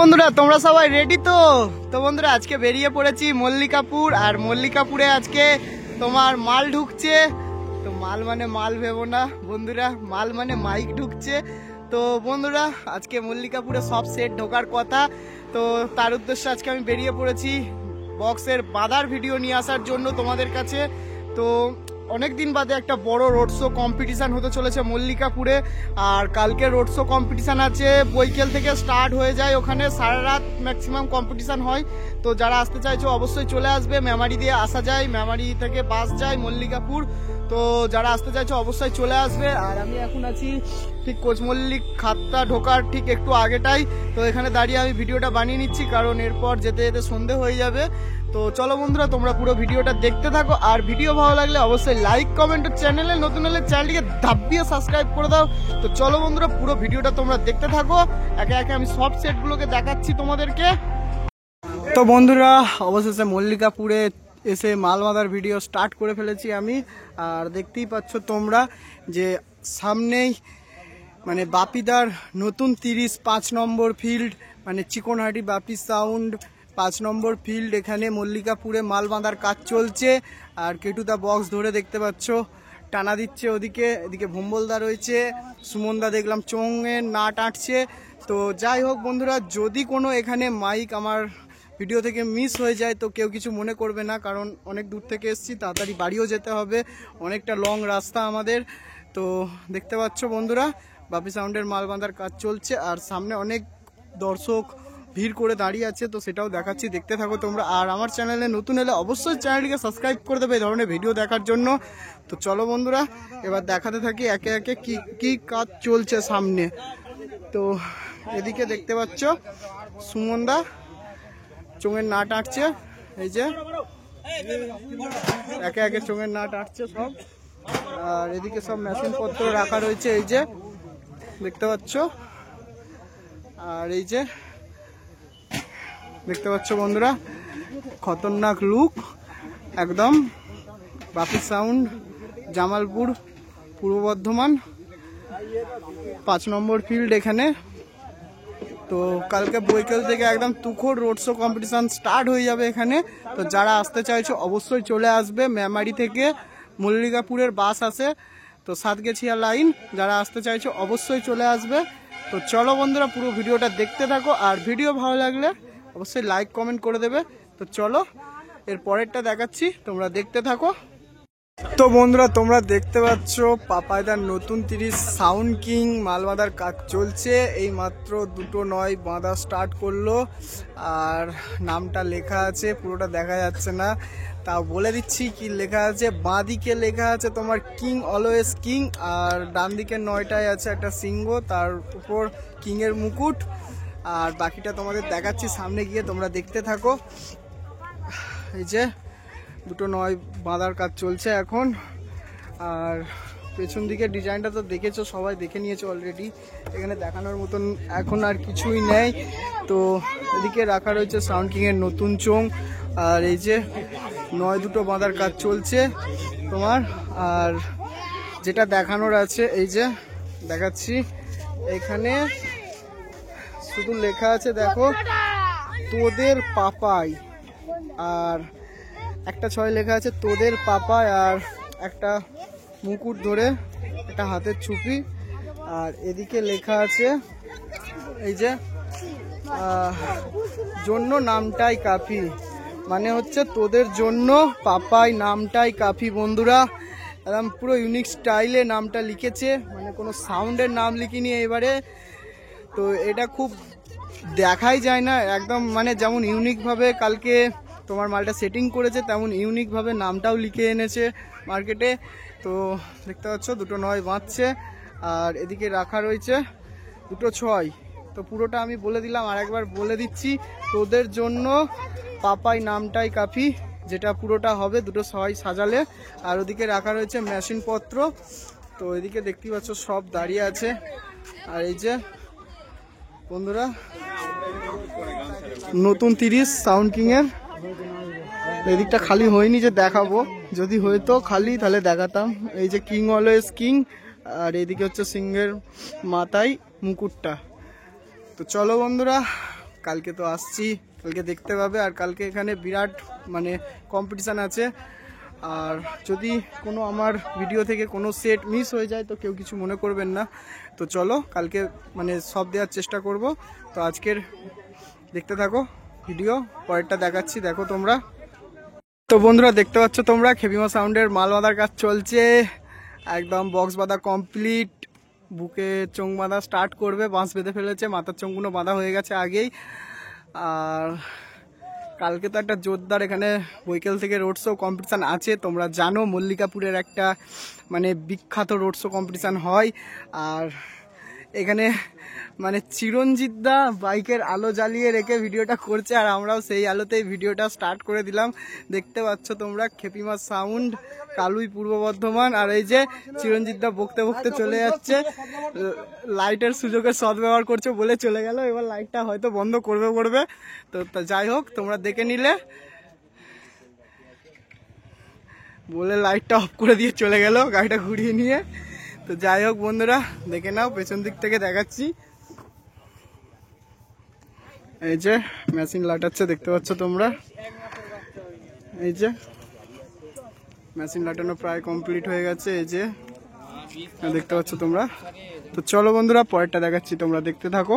বন্ধুরা তোমরা সবাই রেডি তো? তো বন্ধুরা আজকে বেরিয়ে পড়েছি মল্লিকাপুর। আর মল্লিকাপুরে আজকে তোমার মাল ঢুকছে। তো মাল মানে মাল ভেবো না বন্ধুরা, মাল মানে মাইক ঢুকছে। তো বন্ধুরা আজকে মল্লিকাপুরে সব সেট ঢোকার কথা। তো তার উদ্দেশ্যে আজকে আমি বেরিয়ে পড়েছি বক্সের বাঁধার ভিডিও নিয়ে আসার জন্য তোমাদের কাছে। তো অনেক দিন বাদে একটা বড় রোড শো কম্পিটিশান হতে চলেছে মল্লিকাপুরে। আর কালকে রোড শো কম্পিটিশান আছে, বৈকাল থেকে স্টার্ট হয়ে যায়, ওখানে সারা রাত ম্যাক্সিমাম কম্পিটিশান হয়। তো যারা আসতে চাইছো অবশ্যই চলে আসবে। মেমারি দিয়ে আসা যায়, মেমারি থেকে বাস যায় মল্লিকাপুর। তো যারা আসতে চাইছো অবশ্যই চলে আসবে। আর আমি এখন আছি ঠিক কোচ মল্লিক খাতটা ঢোকার ঠিক একটু আগেটাই। তো এখানে দাঁড়িয়ে আমি ভিডিওটা বানিয়ে নিচ্ছি, কারণ এরপর যেতে যেতে সন্ধে হয়ে যাবে। তো চলো বন্ধুরা তোমরা পুরো ভিডিওটা দেখতে থাকো। আর ভিডিও ভালো লাগলে অবশ্যই লাইক কমেন্ট, চ্যানেলে নতুন হলে চ্যানেলটিকে ধাপিয়ে সাবস্ক্রাইব করে দাও। তো চলো বন্ধুরা পুরো ভিডিওটা তোমরা দেখতে থাকো। একে একে আমি সব সেটগুলোকে দেখাচ্ছি তোমাদেরকে। তো বন্ধুরা অবশেষে মল্লিকাপুরে এসে মাল বাঁধার ভিডিও স্টার্ট করে ফেলেছি আমি। আর দেখতেই পাচ্ছ তোমরা যে সামনেই মানে বাপিদার নতুন 35 নম্বর ফিল্ড, মানে চিকনহাটি বাপি সাউন্ড 5 নম্বর ফিল্ড। এখানে মল্লিকাপুরে মাল বাঁধার কাজ চলছে। আর কেটুদা বক্স ধরে দেখতে পাচ্ছ টানা দিচ্ছে ওদিকে। এদিকে ভম্বলদা রয়েছে, সুমনদা দেখলাম চোঙের নাট আঁটছে। তো যাই হোক বন্ধুরা, যদি কোনো এখানে মাইক আমার ভিডিও থেকে মিস হয়ে যায় তো কেউ কিছু মনে করবে না, কারণ অনেক দূর থেকে এসেছি, তাড়াতাড়ি বাড়িও যেতে হবে, অনেকটা লং রাস্তা আমাদের। তো দেখতে পাচ্ছ বন্ধুরা বাপি সাউন্ডের মাল বাঁধার কাজ চলছে। আর সামনে অনেক দর্শক ভিড় করে দাঁড়িয়ে আছে, তো সেটাও দেখাচ্ছি, দেখতে থাকো তোমরা। আর আমার চ্যানেলে নতুন হলে অবশ্যই চ্যানেলটিকে সাবস্ক্রাইব করে দেবে এই ধরনের ভিডিও দেখার জন্য। তো চলো বন্ধুরা এবার দেখাতে থাকি একে একে কি কি কাজ চলছে সামনে। তো এদিকে দেখতে পাচ্ছ সুমনদা চোঙের নাট আঁটছে, এই যে একে একে চোঙের নাট আঁটছে সব। আর এদিকে সব মেশিন পত্র রাখা রয়েছে, এই যে দেখতে পাচ্ছ। আর এই যে দেখতে পাচ্ছ বন্ধুরা খতরনাক লুক একদম। বাপি সাউন্ড জামালপুর পূর্ব বর্ধমান 5 নম্বর ফিল্ড এখানে। তো কালকে বৈকাল থেকে একদম তুখোড় রোড শো কম্পিটিশান স্টার্ট হয়ে যাবে এখানে। তো যারা আসতে চাইছো অবশ্যই চলে আসবে। মেমারি থেকে মল্লিকাপুরের বাস আছে, তো সাতগেছিয়া লাইন। যারা আসতে চাইছো অবশ্যই চলে আসবে। তো চলো বন্ধুরা পুরো ভিডিওটা দেখতে থাকো। আর ভিডিও ভালো লাগলে অবশ্যই লাইক কমেন্ট করে দেবে। তো চলো এর পরেরটা দেখাচ্ছি, তোমরা দেখতে থাকো। তো বন্ধুরা তোমরা দেখতে পাচ্ছ পাপাইদার নতুন 30 সাউন্ড কিং মাল বাঁধার কাজ চলছে। এই মাত্র 2টো নয় বাঁধা স্টার্ট করলো। আর নামটা লেখা আছে, পুরোটা দেখা যাচ্ছে না, তাও বলে দিচ্ছি কি লেখা আছে। বাঁদিকে লেখা আছে তোমার কিং অলওয়েজ কিং। আর ডান দিকে 9টায় আছে একটা সিংহ, তার উপর কিংয়ের মুকুট। আর বাকিটা তোমাদের দেখাচ্ছি সামনে গিয়ে, তোমরা দেখতে থাকো। এই যে 2টো নয় বাঁধার কাজ চলছে এখন। আর পেছন দিকে ডিজাইনটা তো দেখেছো, সবাই দেখে নিয়েছো অলরেডি, এখানে দেখানোর মতন এখন আর কিছুই নেই। তো এদিকে রাখা রয়েছে সাউন্ড কিংয়ের নতুন চোঙ। আর এই যে 2টো বাঁধার কাজ চলছে তোমার। আর যেটা দেখানোর আছে এই যে দেখাচ্ছি, এখানে শুধু লেখা আছে দেখো তোদের পাপাই। আর একটা 6 লেখা আছে তোদের পাপাই। আর একটা মুকুট ধরে একটা হাতের ছুপি। আর এদিকে লেখা আছে এই যে জন্য নামটাই কাফি, মানে হচ্ছে তোদের জন্য পাপাই নামটাই কাফি। বন্ধুরা একদম পুরো ইউনিক স্টাইলে নামটা লিখেছে, মানে কোনো সাউন্ডের নাম লিখিনি এবারে। তো এটা খুব দেখাই যায় না একদম, মানে যেমন ইউনিকভাবে কালকে তোমার মালটা সেটিং করেছে তেমন ইউনিকভাবে নামটাও লিখে এনেছে মার্কেটে। তো দেখতে পাচ্ছ 2টো নয় বাঁধছে। আর এদিকে রাখা রয়েছে 2টো 6। তো পুরোটা আমি বলে দিলাম, আর একবার বলে দিচ্ছি, তোদের জন্য পাপাই নামটাই কাফি, যেটা পুরোটা হবে 2টো 6 সাজালে। আর ওদিকে রাখা রয়েছে মেশিন পত্র। তো এদিকে দেখতেই পাচ্ছ সব দাঁড়িয়ে আছে। আর এই যে বন্ধুরা নতুন 30 সাউন্ড কিংয়ের এদিকটা খালি হয়নি যে দেখাবো, যদি হয়তো খালি তাহলে দেখাতাম। এই যে কিং অলওয়েজ কিং। আর এদিকে হচ্ছে সিংহের মাথায় মুকুটটা। তো চলো বন্ধুরা কালকে তো আসছি, কালকে দেখতে পাবে। আর কালকে এখানে বিরাট মানে কম্পিটিশান আছে। আর যদি কোনো আমার ভিডিও থেকে কোনো সেট মিস হয়ে যায় তো কেউ কিছু মনে করবেন না। তো চলো কালকে মানে সব দেওয়ার চেষ্টা করব। তো আজকের দেখতে থাকো ভিডিও, পরেরটা দেখাচ্ছি, দেখো তোমরা। তো বন্ধুরা দেখতে পাচ্ছ তোমরা খেপিমা সাউন্ডের মাল বাঁধার কাজ চলছে, একদম বক্স বাঁধা কমপ্লিট। বুকে চোং বাঁধা স্টার্ট করবে, বাঁশ বেঁধে ফেলেছে, মাথার চোঙগুলো বাঁধা হয়ে গেছে আগেই। আর কালকে তো একটা জোরদার এখানে বৈকাল থেকে রোড শো কম্পিটিশান আছে, তোমরা জানো মল্লিকাপুরের একটা মানে বিখ্যাত রোড শো কম্পিটিশান হয়। আর এখানে মানে চিরঞ্জিত দা বাইকের আলো জ্বালিয়ে রেখে ভিডিওটা করছে, আর আমরাও সেই আলোতেই ভিডিওটা স্টার্ট করে দিলাম। দেখতে পাচ্ছ তোমরা খেপিমা সাউন্ড, কালুই, পূর্ব বর্ধমান। আর এই যে চিরঞ্জিত দা বকতে বকতে চলে যাচ্ছে, লাইটের সুযোগের সদ্ব্যবহার করছে বলে চলে গেল। এবার লাইটটা হয়তো বন্ধ করবে। তো যাই হোক, তোমরা দেখে নিলে বলে লাইটটা অফ করে দিয়ে চলে গেল গাড়িটা ঘুরিয়ে নিয়ে। তো যাই হোক বন্ধুরা, দেখে নাও, পেছন দিক থেকে দেখাচ্ছি। এই যে মেশিন লাটাচ্ছে, দেখতে পাচ্ছ তোমরা। এই যে মেশিন লাটানো প্রায় কমপ্লিট হয়ে গেছে, এই যে দেখতে পাচ্ছ তোমরা। তো চলো বন্ধুরা পরেরটা দেখাচ্ছি, তোমরা দেখতে থাকো।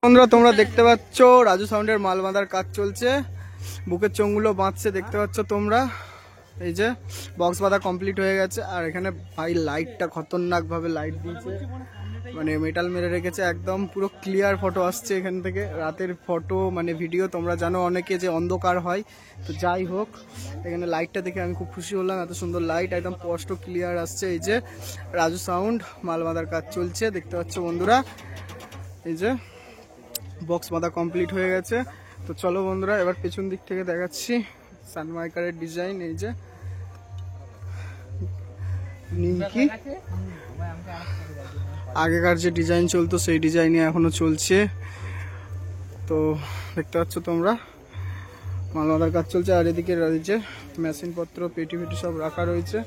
বন্ধুরা তোমরা দেখতে পাচ্ছ রাজু সাউন্ডের মাল বাঁধার কাজ চলছে, বুকের চোঙগুলো বাঁধছে, দেখতে পাচ্ছ তোমরা। এই যে বক্স বাঁধা কমপ্লিট হয়ে গেছে। আর এখানে ভাই লাইটটা খতরনাক ভাবে লাইট দিয়েছে, মানে মেটাল মেরে রেখেছে, একদম পুরো ক্লিয়ার ফটো আসছে এখান থেকে। রাতের ফটো মানে ভিডিও, তোমরা জানো অনেকে যে অন্ধকার হয়। তো যাই হোক, এখানে লাইটটা দেখে আমি খুব খুশি হলাম, এত সুন্দর লাইট, একদম স্পষ্ট ক্লিয়ার আসছে। এই যে রাজু সাউন্ড মাল বাঁধার কাজ চলছে, দেখতে পাচ্ছ বন্ধুরা। এই যে বক্স বাঁধা কমপ্লিট হয়ে গেছে। তো চলো বন্ধুরা এবার পেছন দিক থেকে দেখাচ্ছি সানমাইকারের ডিজাইন। এই যে নিমকি, আগেকার যে ডিজাইন চলতো সেই ডিজাইনে এখনো চলছে। তো দেখতে পাচ্ছ তোমরা মাল বাঁধার কাজ চলছে। আর এদিকে রয়েছে মেশিন পত্র, পেটি সব রাখা রয়েছে।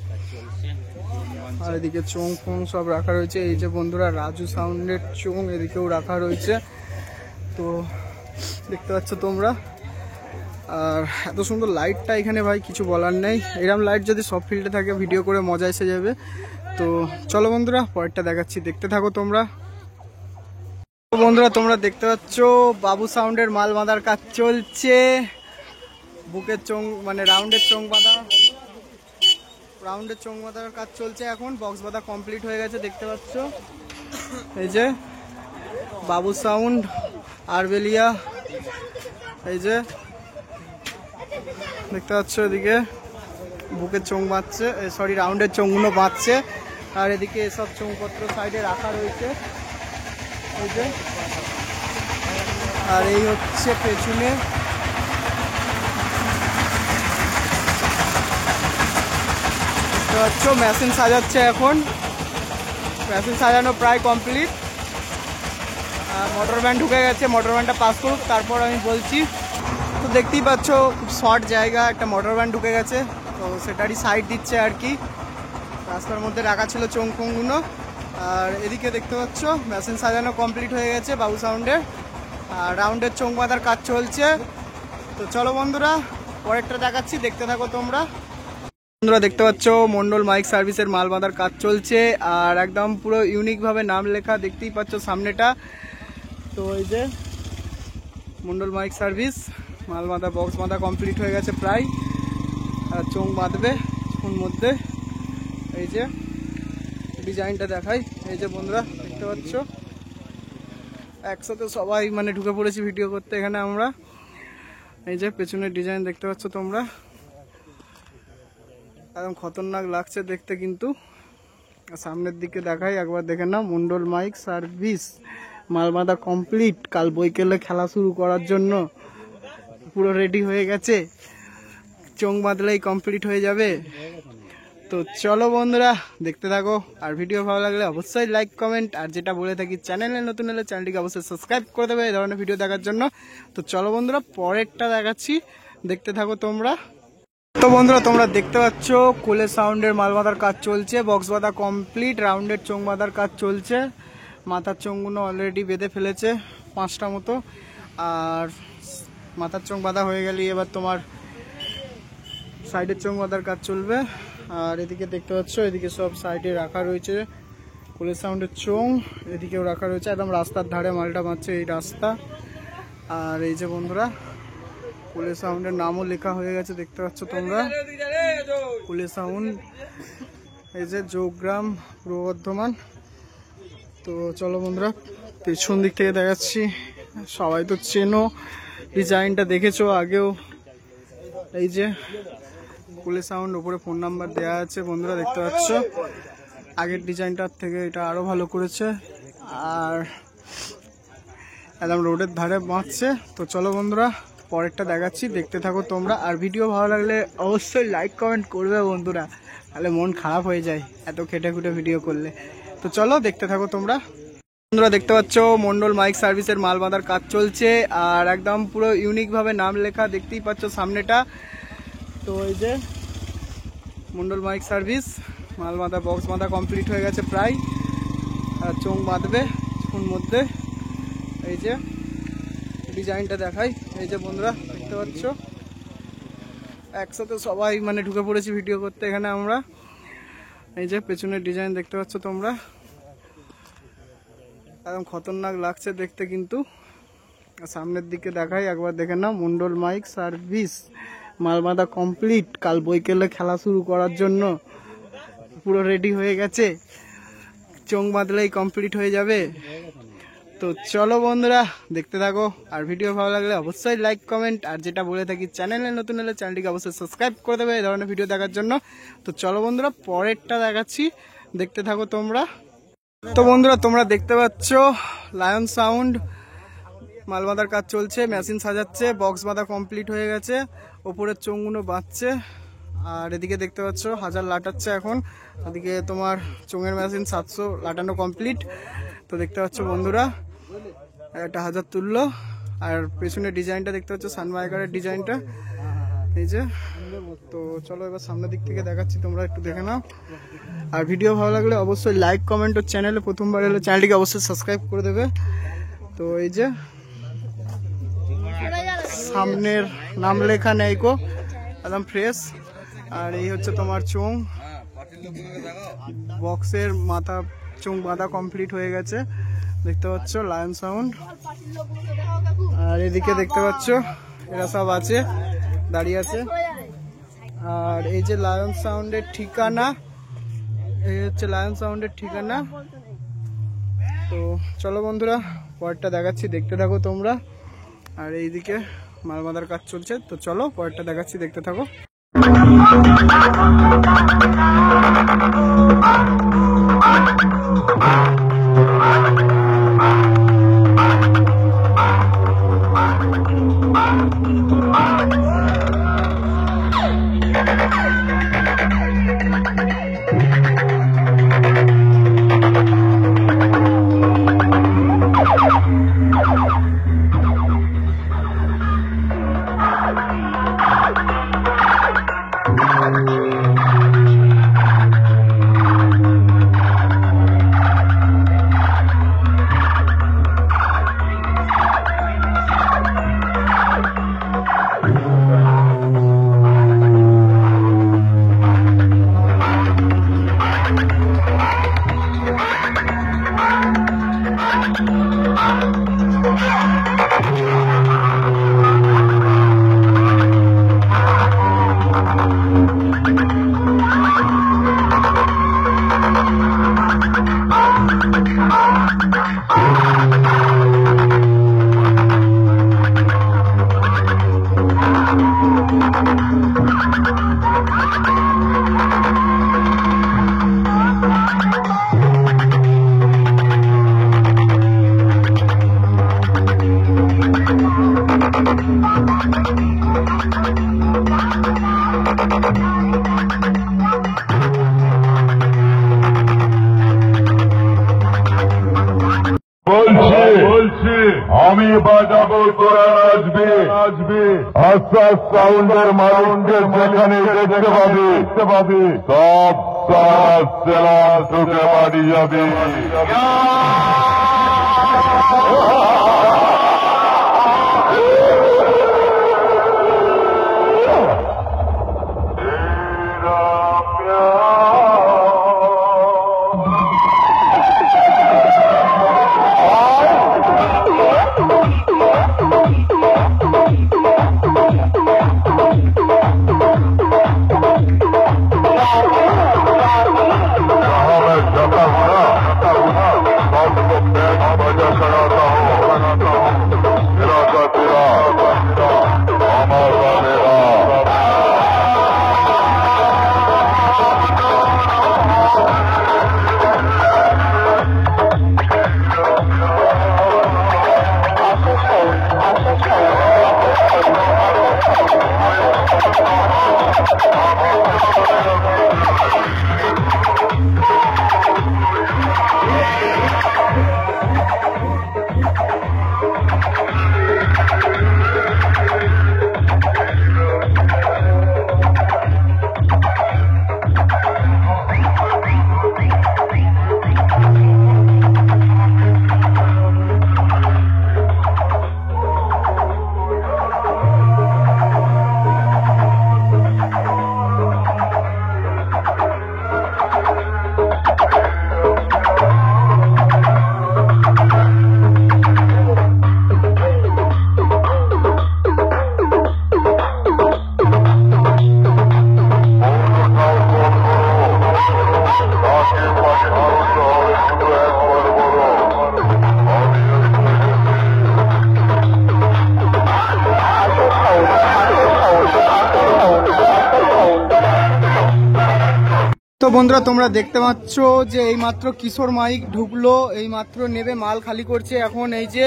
আর এদিকে চোং ফোং সব রাখা রয়েছে। এই যে বন্ধুরা রাজু সাউন্ডের চোং এদিকেও রাখা রয়েছে। তো দেখতে পাচ্ছ তোমরা। আর এত সুন্দর লাইটটা এখানে ভাই কিছু বলার নেই, এরকম লাইট যদি সব ফিল্ডে থাকে ভিডিও করে মজা এসে যাবে। তো চলো বন্ধুরা পরেরটা দেখাচ্ছি, দেখতে থাকো তোমরা। বন্ধুরা তোমরা দেখতে পাচ্ছ বাবু সাউন্ডের মাল বাঁধার কাজ চলছে, বুকের চোং মানে রাউন্ডের চোং বাঁধার কাজ চলছে। এখন বক্স বাঁধা কমপ্লিট হয়ে গেছে, দেখতে পাচ্ছ। এই যে বাবু সাউন্ড আরবেলিয়া, এই যে দেখতে পাচ্ছ এদিকে বুকের চোং বাঁধছে, সরি রাউন্ডের চোঙগুলো বাঁধছে। আর এদিকে এসব চোঙপত্র সাইডে রাখা রয়েছে, এই যে। আর এই হচ্ছে পেছনে দেখতে পাচ্ছ মেশিন সাজাচ্ছে, এখন মেশিন সাজানো প্রায় কমপ্লিট। আর মোটর ভ্যান ঢুকে গেছে, মোটর ভ্যানটা পাস করুক তারপর আমি বলছি। তো দেখতেই পাচ্ছ খুব শর্ট জায়গা, একটা মোটর ভ্যান ঢুকে গেছে, তো সেটারই সাইড দিচ্ছে আর কি। রাস্তার মধ্যে রাখা ছিল চোং ফোংগুলো। আর এদিকে দেখতে পাচ্ছ মেশিন সাজানো কমপ্লিট হয়ে গেছে বাবু সাউন্ডের, আর রাউন্ডের চোং বাঁধার কাজ চলছে। তো চলো বন্ধুরা পরেরটা দেখাচ্ছি, দেখতে থাকো তোমরা। বন্ধুরা দেখতে পাচ্ছ মন্ডল মাইক সার্ভিসের মাল বাঁধার কাজ চলছে, আর একদম পুরো ইউনিকভাবে নাম লেখা, দেখতেই পাচ্ছ সামনেটা। তো এই যে মন্ডল মাইক সার্ভিস মাল বাঁধা, বক্স বাঁধা কমপ্লিট হয়ে গেছে প্রায়, আর চোং বাঁধবে কিছুক্ষণ মধ্যে। এই যে ডিজাইনটা দেখাই, এই যে বন্ধুরা দেখতে পাচ্ছ একসাথে সবাই মানে ঢুকে পড়েছি ভিডিও করতে এখানে আমরা। এই যে পেছনের ডিজাইন দেখতে পাচ্ছ তোমরা, একদম খতরনাক লাগছে দেখতে কিন্তু। সামনের দিকে দেখাই একবার, দেখে নাও মন্ডল মাইক সার্ভিস মাল বাঁধা কমপ্লিট। কাল বৈকালে খেলা শুরু করার জন্য পুরো রেডি হয়ে গেছে, চোং বাঁধলেই কমপ্লিট হয়ে যাবে। তো চলো বন্ধুরা দেখতে থাকো, আর ভিডিও ভালো লাগলে অবশ্যই লাইক কমেন্ট, আর যেটা বলে থাকি চ্যানেলে নতুন হলে চ্যানেলটিকে অবশ্যই সাবস্ক্রাইব করে দেবে এই ধরনের ভিডিও দেখার জন্য। তো চলো বন্ধুরা পরেরটা দেখাচ্ছি, দেখতে থাকো তোমরা। তো বন্ধুরা তোমরা দেখতে পাচ্ছ কোলে সাউন্ডের মাল বাঁধার কাজ চলছে, বক্স বাঁধা কমপ্লিট, রাউন্ডের চোং বাঁধার কাজ চলছে। মাথার চোঙগুলো অলরেডি বেঁধে ফেলেছে 5টা মতো। আর মাথার চোঙ বাঁধা হয়ে গেলে এবার তোমার সাইডের চোঙ বাঁধার কাজ চলবে। আর এদিকে দেখতে পাচ্ছ এদিকে সব সাইডে রাখা রয়েছে কুলের সাউন্ডের চোঙ, এদিকেও রাখা রয়েছে, একদম রাস্তার ধারে মালটা বাঁধছে এই রাস্তা। আর এই যে বন্ধুরা কুলের সাউন্ডের নামও লেখা হয়ে গেছে দেখতে পাচ্ছ তোমরা, কুলের সাউন্ড, এই যে যোগগ্রাম পূর্ব বর্ধমান। তো চলো বন্ধুরা পেছন দিক থেকে দেখাচ্ছি, সবাই তো চেনো, ডিজাইনটা দেখেছো আগেও। এই যে কুলের সাউন্ড, উপরে ফোন নাম্বার দেওয়া আছে বন্ধুরা দেখতে পাচ্ছ, আগের ডিজাইনটার থেকে এটা আরো ভালো করেছে। আর একদম রোডের ধারে বাঁধছে। তো চলো বন্ধুরা পরেরটা দেখাচ্ছি, দেখতে থাকো তোমরা। আর ভিডিও ভালো লাগলে অবশ্যই লাইক কমেন্ট করবে বন্ধুরা, তাহলে মন খারাপ হয়ে যায় এত খেটে খুঁটে ভিডিও করলে। তো চলো দেখতে থাকো তোমরা। বন্ধুরা দেখতে পাচ্ছ মন্ডল মাইক সার্ভিসের মাল বাঁধার কাজ চলছে, আর একদম পুরো ইউনিক ভাবে নাম লেখা, দেখতেই পাচ্ছ সামনেটা। তো এই যে মন্ডল মাইক সার্ভিস, মাল বাঁধা বক্স বাঁধা কমপ্লিট হয়ে গেছে প্রায়, আর চোঙ বাঁধবে কিছুক্ষণ মধ্যে। এই যে ডিজাইনটা দেখাই, এই যে বন্ধুরা দেখতে পাচ্ছ একসাথে সবাই মানে ঢুকে পড়েছি ভিডিও করতে এখানে আমরা। এই যে পেছনের ডিজাইন দেখতে পাচ্ছ তোমরা, একদম খতরনাক লাগছে দেখতে কিন্তু। সামনের দিকে দেখাই একবার দেখে নাও, মন্ডল মাইক সার্ভিস মাল বাঁধা কমপ্লিট, কাল বৈকালে খেলা শুরু করার জন্য পুরো রেডি হয়ে গেছে, চোঙ বাঁধলেই কমপ্লিট হয়ে যাবে। তো চলো বন্ধুরা দেখতে থাকো, আর ভিডিও ভালো লাগলে অবশ্যই লাইক কমেন্ট, আর যেটা বলে থাকি চ্যানেলে নতুন হলে চ্যানেলটিকে অবশ্যই সাবস্ক্রাইব করে দেবে এই ধরনের ভিডিও দেখার জন্য। তো চলো বন্ধুরা পরেরটা দেখাচ্ছি, দেখতে থাকো তোমরা। তো বন্ধুরা তোমরা দেখতে পাচ্ছ লায়ন সাউন্ড মাল বাঁধার কাজ চলছে, মেশিন সাজাচ্ছে, বক্স বাঁধা কমপ্লিট হয়ে গেছে, ওপরের চোঙগুলো বাঁধছে। আর এদিকে দেখতে পাচ্ছ 1000 লাটাচ্ছে এখন, এদিকে তোমার চোঙের মেশিন 700 লাটানো কমপ্লিট। তো দেখতে পাচ্ছ বন্ধুরা একটা 1000 তুললো। আর পেছনের ডিজাইনটা দেখতে পাচ্ছ সানমাইকারের ডিজাইনটা, এই যে। তো চলো এবার সামনের দিক থেকে দেখাচ্ছি, তোমরা একটু দেখে নাও। আর ভিডিও ভালো লাগলে অবশ্যই লাইক কমেন্ট, ও চ্যানেলে প্রথমবার এলে চ্যানেলটিকে অবশ্যই সাবস্ক্রাইব করে দেবে। তো এই যে সামনের নাম লেখা নেই কো, একদম ফ্রেশ। আর এই হচ্ছে তোমার চোঙ, বক্সের মাথা চোঙ বাঁধা কমপ্লিট হয়ে গেছে দেখতে পাচ্ছ, লায়ন সাউন্ড। আর এদিকে দেখতে পাচ্ছ এরা সব আছে, দাঁড়িয়ে আছে। আর এই যে লায়ন সাউন্ডের ঠিকানা, এই হচ্ছে লায়ন সাউন্ডের ঠিকানা। তো চলো বন্ধুরা পরেরটা দেখাচ্ছি, দেখতে থাকো তোমরা। আর এইদিকে মাল বাঁধার কাজ চলছে। তো চলো পরেরটা দেখাচ্ছি, দেখতে থাকো। আমি বাজাবো তোরা নাচবে, আস্তে আস্তে সাউন্ডের মাউন্ডের যেখানে দেখতে পাবে সব সেলা ঢুকে বাড়ি যাবে। তো বন্ধুরা তোমরা দেখতে পাচ্ছ যে এইমাত্র কিশোর মাইক ঢুকলো, এইমাত্র নেবে মাল খালি করছে। এখন এই যে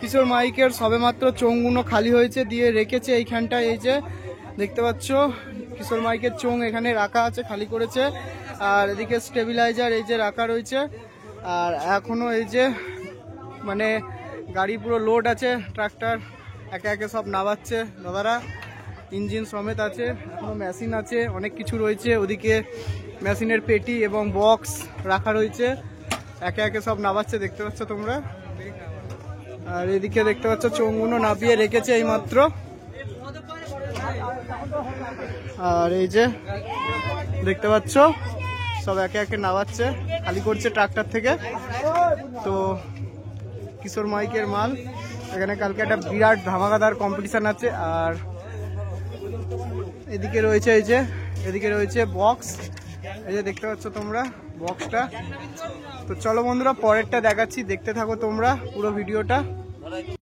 কিশোর মাইকের সবেমাত্র চোঙগুলো খালি হয়েছে, দিয়ে রেখেছে এইখানটায়। এই যে দেখতে পাচ্ছ কিশোর মাইকের চোঙ এখানে রাখা আছে, খালি করেছে। আর এদিকে স্টেবিলাইজার এই যে রাখা রয়েছে। আর এখনো এই যে মানে গাড়ি পুরো লোড আছে, ট্রাক্টর একে একে সব নামাচ্ছে দাদারা, ইঞ্জিন সমেত আছে, এখনো মেশিন আছে, অনেক কিছু রয়েছে। ওদিকে মেশিনের পেটি এবং বক্স রাখা রয়েছে, একে একে সব নামাচ্ছে দেখতে পাচ্ছ তোমরা। আর এদিকে দেখতে পাচ্ছ চোঙগুলো নামিয়ে রেখেছে এইমাত্র। আর এই যে দেখতে পাচ্ছ সব একে একে নামাচ্ছে, খালি করছে ট্রাক্টর থেকে। তো কিশোর মাইকের মাল এখানে কালকে একটা বিরাট ধামাকাদার কম্পিটিশন আছে। আর এদিকে রয়েছে এই যে এদিকে রয়েছে বক্স, এই যে দেখতে পাচ্ছ তোমরা বক্সটা। তো চলো বন্ধুরা পরেরটা দেখাচ্ছি, দেখতে থাকো তোমরা পুরো ভিডিওটা।